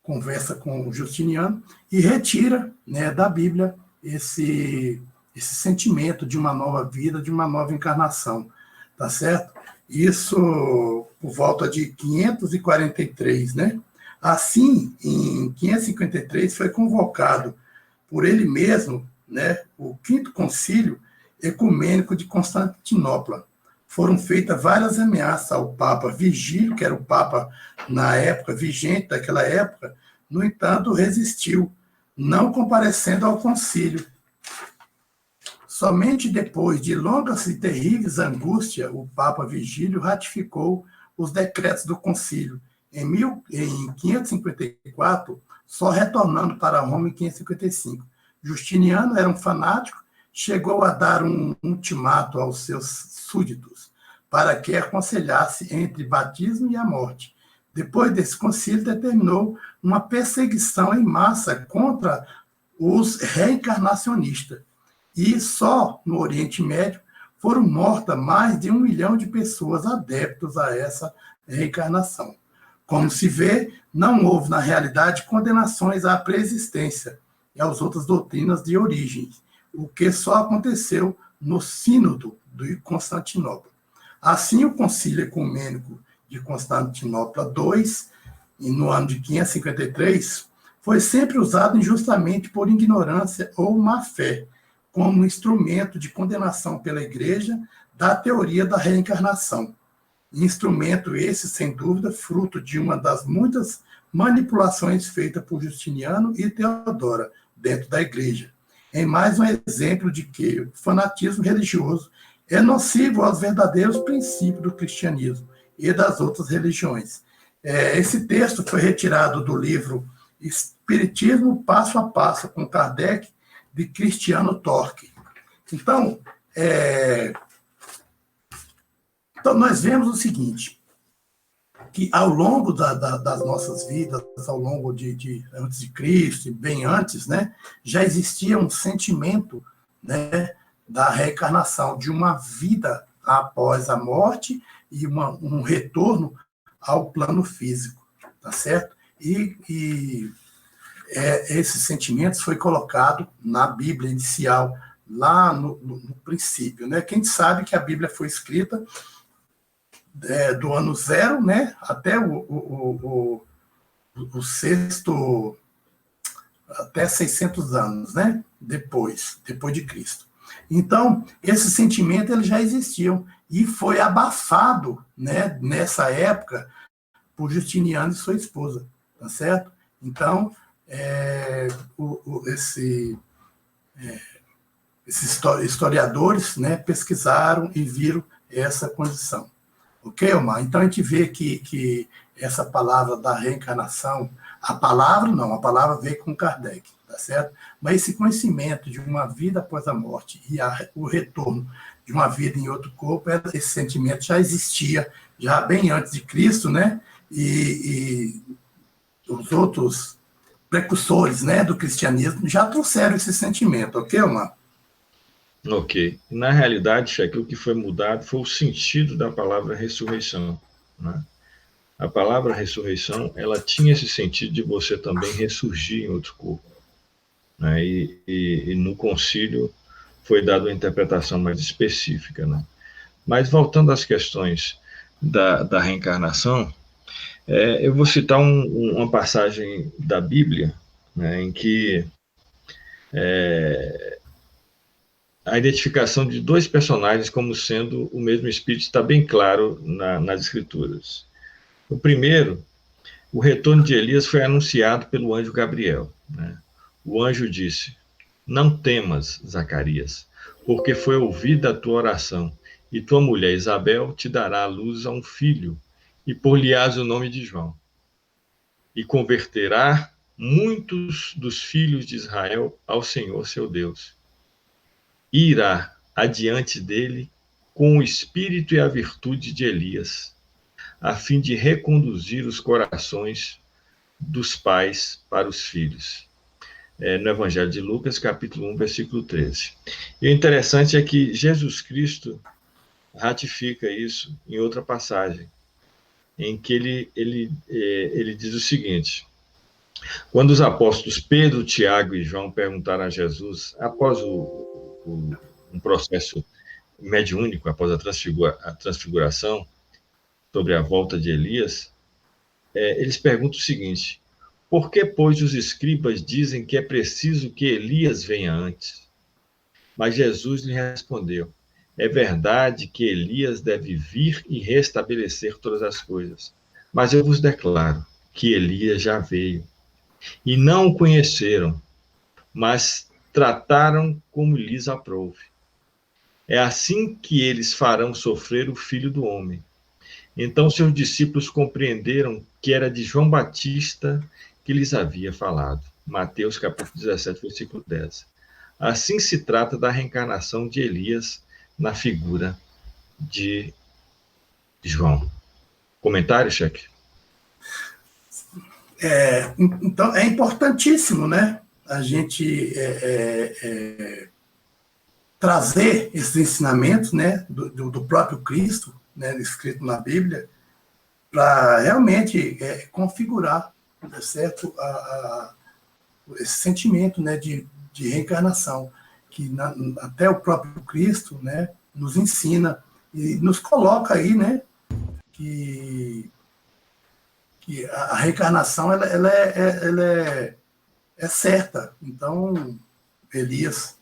conversa com o Justiniano e retira, né, da Bíblia esse sentimento de uma nova vida, de uma nova encarnação, tá certo? Isso por volta de 543, né? Assim, em 553 foi convocado por ele mesmo, né, o Quinto Concílio Ecumênico de Constantinopla. Foram feitas várias ameaças ao Papa Vigílio, que era o Papa na época, vigente daquela época, no entanto, resistiu, não comparecendo ao concílio. Somente depois de longas e terríveis angústias, o Papa Vigílio ratificou os decretos do concílio. Em 554, só retornando para Roma em 555. Justiniano era um fanático, chegou a dar um ultimato aos seus súditos para que aconselhasse entre batismo e a morte. Depois desse concílio, determinou uma perseguição em massa contra os reencarnacionistas. E só no Oriente Médio foram mortas mais de 1 milhão de pessoas adeptos a essa reencarnação. Como se vê, não houve, na realidade, condenações à pré-existência e às outras doutrinas de origem, o que só aconteceu no Sínodo de Constantinopla. Assim, o Concílio Ecumênico de Constantinopla II, no ano de 553, foi sempre usado injustamente por ignorância ou má-fé, como instrumento de condenação pela Igreja da teoria da reencarnação. Instrumento esse, sem dúvida, fruto de uma das muitas manipulações feitas por Justiniano e Teodora dentro da Igreja. Em mais um exemplo de que o fanatismo religioso é nocivo aos verdadeiros princípios do cristianismo e das outras religiões. Esse texto foi retirado do livro Espiritismo Passo a Passo, com Kardec, de Cristiano Torque. Então, nós vemos o seguinte, que ao longo das nossas vidas, ao longo antes de Cristo, bem antes, né, já existia um sentimento, né, da reencarnação, de uma vida após a morte e um retorno ao plano físico, tá certo? E esse sentimento foi colocado na Bíblia inicial, lá no princípio, né? Quem sabe que a Bíblia foi escrita do ano 0, né, até o sexto, até 600 anos, né, depois de Cristo. Então, esse sentimento ele já existia e foi abafado, né, nessa época por Justiniano e sua esposa, tá certo? Então, esses historiadores, né, pesquisaram e viram essa condição. Ok, Omar? Então, a gente vê que essa palavra da reencarnação, a palavra veio com Kardec, tá certo? Mas esse conhecimento de uma vida após a morte e o retorno de uma vida em outro corpo, esse sentimento já existia, já bem antes de Cristo, né? E os outros precursores, né, do cristianismo já trouxeram esse sentimento, ok, Omar? Ok. Na realidade, Cheque, o que foi mudado foi o sentido da palavra ressurreição, né? A palavra ressurreição, ela tinha esse sentido de você também ressurgir em outro corpo, né? E no concílio foi dada uma interpretação mais específica, né? Mas voltando às questões da reencarnação, eu vou citar uma passagem da Bíblia, né, em que a identificação de dois personagens como sendo o mesmo espírito está bem claro nas Escrituras. O primeiro, o retorno de Elias foi anunciado pelo anjo Gabriel, né? O anjo disse: "Não temas, Zacarias, porque foi ouvida a tua oração, e tua mulher Isabel te dará à luz a um filho, e por-lhe-ás o nome de João. E converterá muitos dos filhos de Israel ao Senhor seu Deus. E irá adiante dele com o espírito e a virtude de Elias, a fim de reconduzir os corações dos pais para os filhos." No Evangelho de Lucas, capítulo 1, versículo 13. E o interessante é que Jesus Cristo ratifica isso em outra passagem, em que ele diz o seguinte: quando os apóstolos Pedro, Tiago e João perguntaram a Jesus, após um processo mediúnico, após a transfiguração, sobre a volta de Elias, eles perguntam o seguinte: por que, pois, os escribas dizem que é preciso que Elias venha antes? Mas Jesus lhe respondeu: é verdade que Elias deve vir e restabelecer todas as coisas. Mas eu vos declaro que Elias já veio. E não o conheceram, mas trataram como lhes aprouve. É assim que eles farão sofrer o Filho do Homem. Então seus discípulos compreenderam que era de João Batista que lhes havia falado. Mateus capítulo 17, versículo 10. Assim se trata da reencarnação de Elias na figura de João. Comentário, Cheque? Então, é importantíssimo, né, a gente trazer esses ensinamentos, né, do próprio Cristo, né, escrito na Bíblia, para realmente configurar, tá certo, esse sentimento, né, de reencarnação, que até o próprio Cristo, né, nos ensina e nos coloca aí, né, que a reencarnação ela é certa. Então, Elias,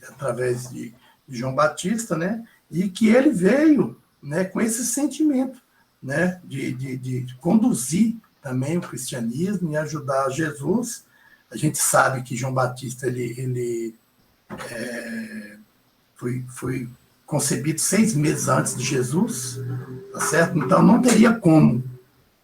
através de João Batista, né, e que ele veio, né, com esse sentimento, né, de conduzir também o cristianismo e ajudar Jesus. A gente sabe que João Batista ele foi concebido 6 meses antes de Jesus, tá certo? Então não teria como,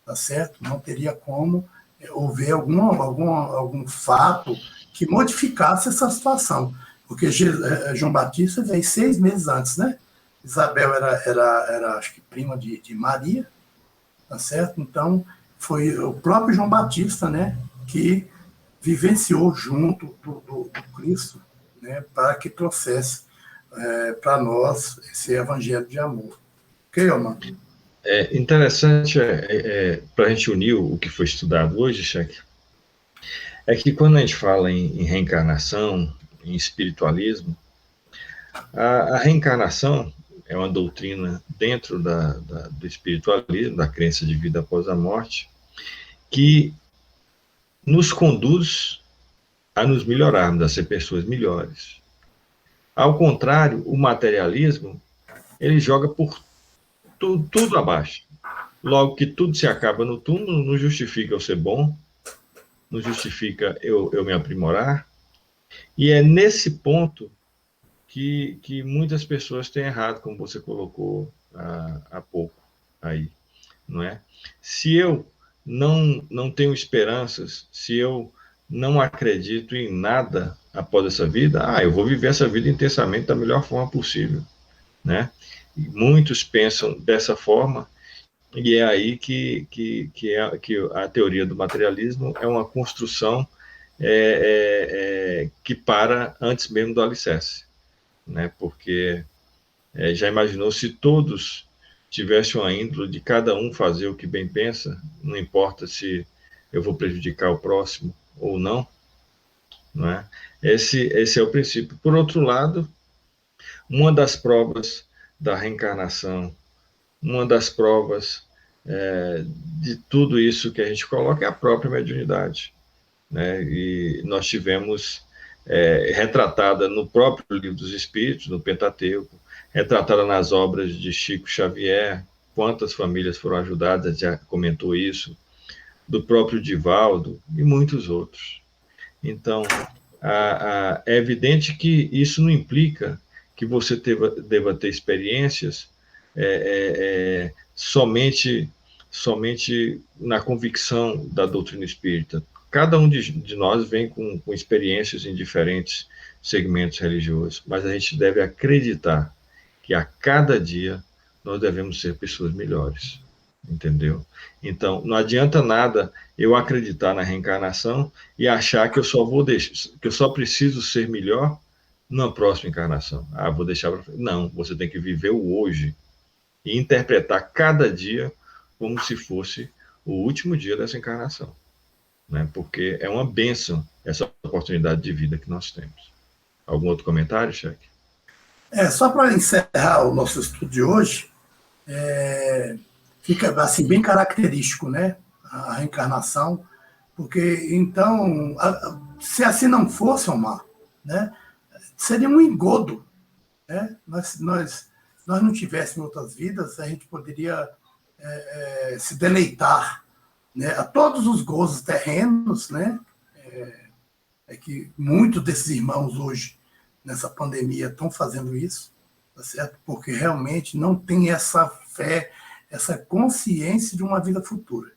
tá certo? Não teria como houver algum fato que modificasse essa situação. porque João Batista veio 6 meses antes, né? Isabel era acho que prima de Maria, tá certo? Então, foi o próprio João Batista, né, que vivenciou junto do Cristo, né, para que trouxesse para nós esse evangelho de amor. Ok, Omar? É interessante, para a gente unir o que foi estudado hoje, Cheque, é que quando a gente fala em reencarnação, em espiritualismo, a reencarnação é uma doutrina dentro do espiritualismo, da crença de vida após a morte, que nos conduz a nos melhorarmos, a ser pessoas melhores. Ao contrário, o materialismo, ele joga por tudo abaixo. Logo que tudo se acaba no túmulo, não justifica eu ser bom, não justifica eu me aprimorar. E é nesse ponto que muitas pessoas têm errado, como você colocou há pouco aí, não é? Se eu não tenho esperanças, se eu não acredito em nada após essa vida, eu vou viver essa vida intensamente da melhor forma possível, né? E muitos pensam dessa forma, e é aí que a teoria do materialismo é uma construção que para antes mesmo do alicerce, né? Porque já imaginou se todos tivessem uma índole de cada um fazer o que bem pensa, não importa se eu vou prejudicar o próximo ou não, não é? Esse é o princípio. Por outro lado, uma das provas da reencarnação, uma das provas de tudo isso que a gente coloca é a própria mediunidade, né? E nós tivemos retratada no próprio Livro dos Espíritos, no Pentateuco, retratada nas obras de Chico Xavier, quantas famílias foram ajudadas, já comentou isso, do próprio Divaldo e muitos outros. Então, é evidente que isso não implica que você deva ter experiências somente na convicção da doutrina espírita. Cada um de nós vem com experiências em diferentes segmentos religiosos, mas a gente deve acreditar que a cada dia nós devemos ser pessoas melhores, entendeu? Então, não adianta nada eu acreditar na reencarnação e achar que eu só preciso ser melhor na próxima encarnação. Vou deixar para... Não, você tem que viver o hoje e interpretar cada dia como se fosse o último dia dessa encarnação, né? Porque é uma bênção essa oportunidade de vida que nós temos. Algum outro comentário, Cheque? Só para encerrar o nosso estudo de hoje, fica assim bem característico, né, a reencarnação, porque então, se assim não fosse, Omar, né, seria um engodo, né? Nós não tivéssemos outras vidas, a gente poderia se deleitar, né, a todos os gozos terrenos, né? Que muitos desses irmãos hoje, nessa pandemia, estão fazendo isso, tá certo? Porque realmente não tem essa fé, essa consciência de uma vida futura,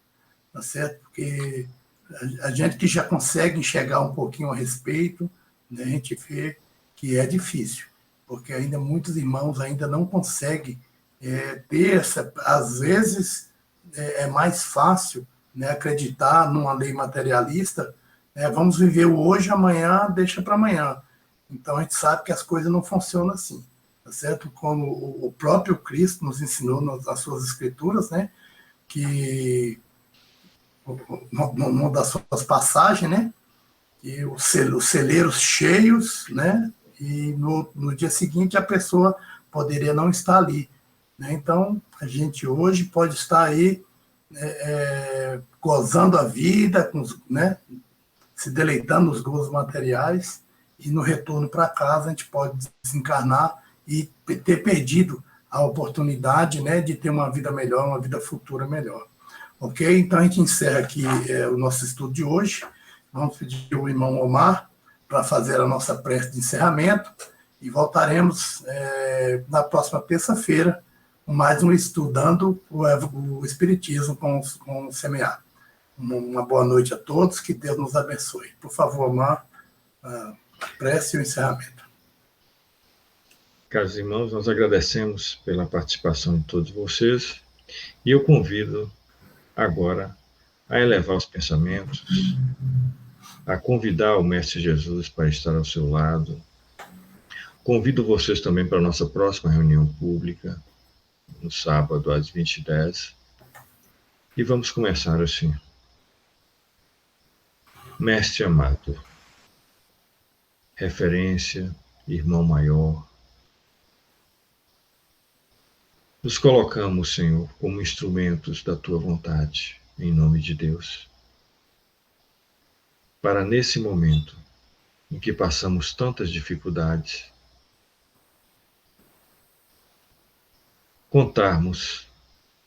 tá certo? Porque a gente que já consegue enxergar um pouquinho a respeito, né, a gente vê que é difícil, porque ainda muitos irmãos ainda não conseguem ter essa... Às vezes é mais fácil, né, acreditar numa lei materialista, vamos viver o hoje, amanhã deixa para amanhã. Então a gente sabe que as coisas não funcionam assim, tá certo? Como o próprio Cristo nos ensinou nas suas escrituras, né, que numa das suas passagens, né, que os celeiros cheios, né, e no dia seguinte a pessoa poderia não estar ali, né? Então a gente hoje pode estar aí gozando a vida, né, se deleitando nos gozos materiais, e no retorno para casa a gente pode desencarnar e ter perdido a oportunidade, né, de ter uma vida melhor, uma vida futura melhor. Ok? Então a gente encerra aqui o nosso estudo de hoje. Vamos pedir ao irmão Omar para fazer a nossa prece de encerramento e voltaremos na próxima terça-feira com mais um Estudando o Espiritismo com o Semear. Uma boa noite a todos, que Deus nos abençoe. Por favor, Omar, a prece e o encerramento. Caros irmãos, nós agradecemos pela participação de todos vocês e eu convido agora a elevar os pensamentos, a convidar o Mestre Jesus para estar ao seu lado. Convido vocês também para a nossa próxima reunião pública, no sábado, às 20h10. E vamos começar assim. Mestre amado, referência, irmão maior, nos colocamos, Senhor, como instrumentos da Tua vontade, em nome de Deus, para nesse momento em que passamos tantas dificuldades, contarmos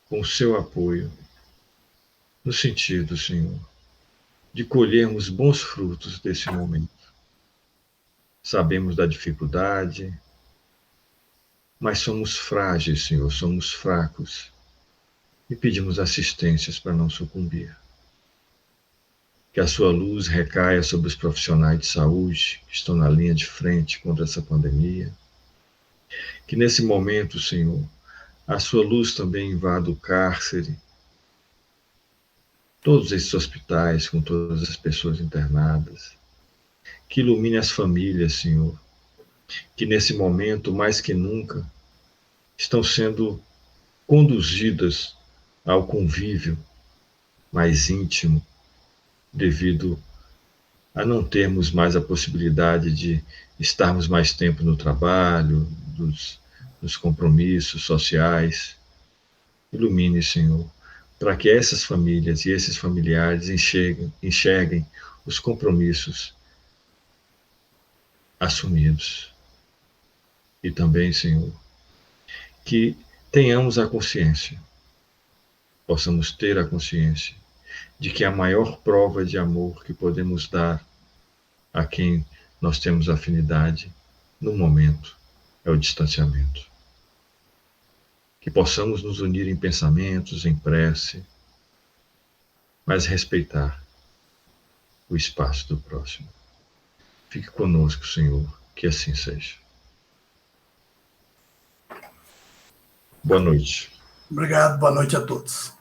com o Seu apoio, no sentido, Senhor, de colhermos bons frutos desse momento. Sabemos da dificuldade, mas somos frágeis, Senhor, somos fracos e pedimos assistências para não sucumbir. Que a sua luz recaia sobre os profissionais de saúde que estão na linha de frente contra essa pandemia. Que nesse momento, Senhor, a sua luz também invada o cárcere, todos esses hospitais com todas as pessoas internadas. Que ilumine as famílias, Senhor, que nesse momento, mais que nunca, estão sendo conduzidas ao convívio mais íntimo, devido a não termos mais a possibilidade de estarmos mais tempo no trabalho, nos compromissos sociais. Ilumine, Senhor, para que essas famílias e esses familiares enxerguem os compromissos assumidos. E também, Senhor, que tenhamos a consciência, possamos ter a consciência de que a maior prova de amor que podemos dar a quem nós temos afinidade no momento é o distanciamento. Que possamos nos unir em pensamentos, em prece, mas respeitar o espaço do próximo. Fique conosco, Senhor, que assim seja. Boa noite. Obrigado, boa noite a todos.